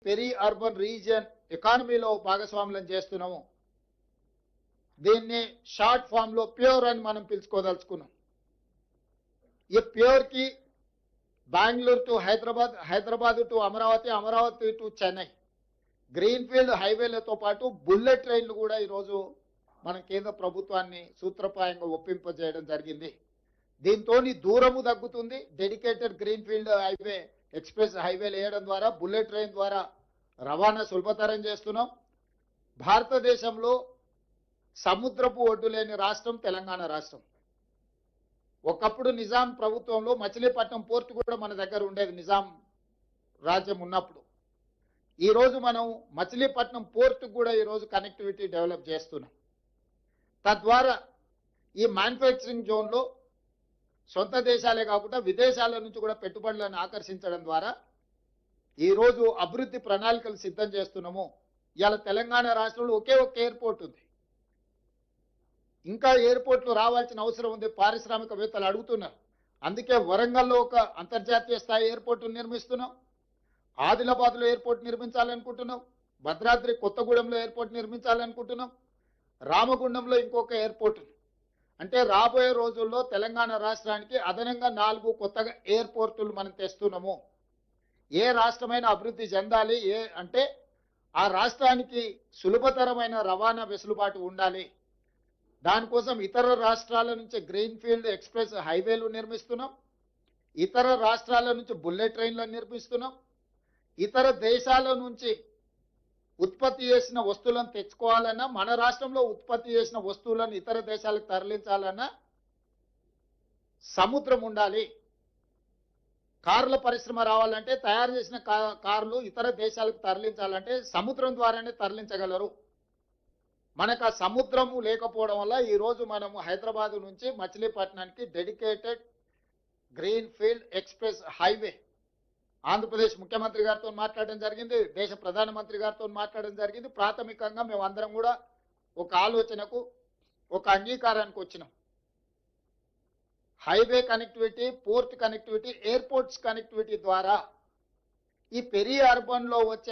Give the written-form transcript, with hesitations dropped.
Peri urban region ఎకానమీలో భాగస్వాములను చేస్తున్నాము. దీన్ని షార్ట్ ఫామ్ లో ప్యూర్ అని మనం పిలుచుకోదలుచుకున్నాం. ఈ ప్యూర్ కి Bengaluru to Hyderabad, Hyderabad to Amaravati, Amaravati to Chennai greenfield హైవేలతో పాటు బుల్లెట్ ట్రైన్లు కూడా ఈరోజు మన కేంద్ర ప్రభుత్వాన్ని సూత్రప్రాయంగా ఒప్పింపజేయడం జరిగింది. దీంతో దూరము తగ్గుతుంది. డెడికేటెడ్ గ్రీన్ఫీల్డ్ హైవే, ఎక్స్ప్రెస్ హైవేలు వేయడం ద్వారా, బుల్లెట్ ట్రైన్ ద్వారా రవాణా సులభతరం చేస్తున్నాం. భారతదేశంలో సముద్రపు ఒడ్డు లేని రాష్ట్రం తెలంగాణ రాష్ట్రం. ఒకప్పుడు నిజాం ప్రభుత్వంలో మచిలీపట్నం పోర్టు కూడా మన దగ్గర ఉండేది, నిజాం రాజ్యం ఉన్నప్పుడు. ఈరోజు మనం మచిలీపట్నం పోర్టు కూడా ఈరోజు కనెక్టివిటీ డెవలప్ చేస్తున్నాం. తద్వారా ఈ మ్యానుఫ్యాక్చరింగ్ జోన్లో సొంత దేశాలే కాకుండా విదేశాల నుంచి కూడా పెట్టుబడులను ఆకర్షించడం ద్వారా ఈరోజు అభివృద్ధి ప్రణాళికలు సిద్ధం చేస్తున్నాము. ఇవాళ తెలంగాణ రాష్ట్రంలో ఒకే ఒక ఎయిర్పోర్ట్ ఉంది. ఇంకా ఎయిర్పోర్ట్లు రావాల్సిన అవసరం ఉంది. పారిశ్రామికవేత్తలు అడుగుతున్నారు. అందుకే వరంగల్లో ఒక అంతర్జాతీయ స్థాయి ఎయిర్పోర్టు నిర్మిస్తున్నాం. ఆదిలాబాద్లో ఎయిర్పోర్ట్ నిర్మించాలనుకుంటున్నాం. భద్రాద్రి కొత్తగూడెంలో ఎయిర్పోర్ట్ నిర్మించాలనుకుంటున్నాం. రామగుండంలో ఇంకొక ఎయిర్పోర్ట్. అంటే రాబోయే రోజుల్లో తెలంగాణ రాష్ట్రానికి అదనంగా 4 కొత్తగా ఎయిర్పోర్టులు మనం తెస్తున్నాము. ఏ రాష్ట్రమైన అభివృద్ధి చెందాలి అంటే ఆ రాష్ట్రానికి సులభతరమైన రవాణా వెసులుబాటు ఉండాలి. దానికోసం ఇతర రాష్ట్రాల నుంచి గ్రీన్ఫీల్డ్ ఎక్స్ప్రెస్ హైవేలు నిర్మిస్తున్నాం. ఇతర రాష్ట్రాల నుంచి బుల్లెట్ ట్రైన్లను నిర్మిస్తున్నాం. ఇతర దేశాల నుంచి ఉత్పత్తి చేసిన వస్తువులను తెచ్చుకోవాలన్నా, మన రాష్ట్రంలో ఉత్పత్తి చేసిన వస్తువులను ఇతర దేశాలకు తరలించాలన్నా సముద్రం ఉండాలి. కార్ల పరిశ్రమ రావాలంటే, తయారు చేసిన కార్లు ఇతర దేశాలకు తరలించాలంటే సముద్రం ద్వారానే తరలించగలరు. మనకు ఆ సముద్రము లేకపోవడం వల్ల ఈరోజు మనము హైదరాబాద్ నుంచి మచిలీపట్నానికి dedicated greenfield express highway Andhra Pradesh ముఖ్యమంత్రి గారితో మాట్లాడడం జరిగింది. దేశ ప్రధానమంత్రి గారితో మాట్లాడడం జరిగింది. ప్రాథమికంగా మేము అందరం కూడా ఒక ఆలోచనకు, ఒక అంగీకారానికి వచ్చినాం. Highway connectivity, port connectivity, airports connectivity ద్వారా ఈ పెరి అర్బన్ లో వచ్చే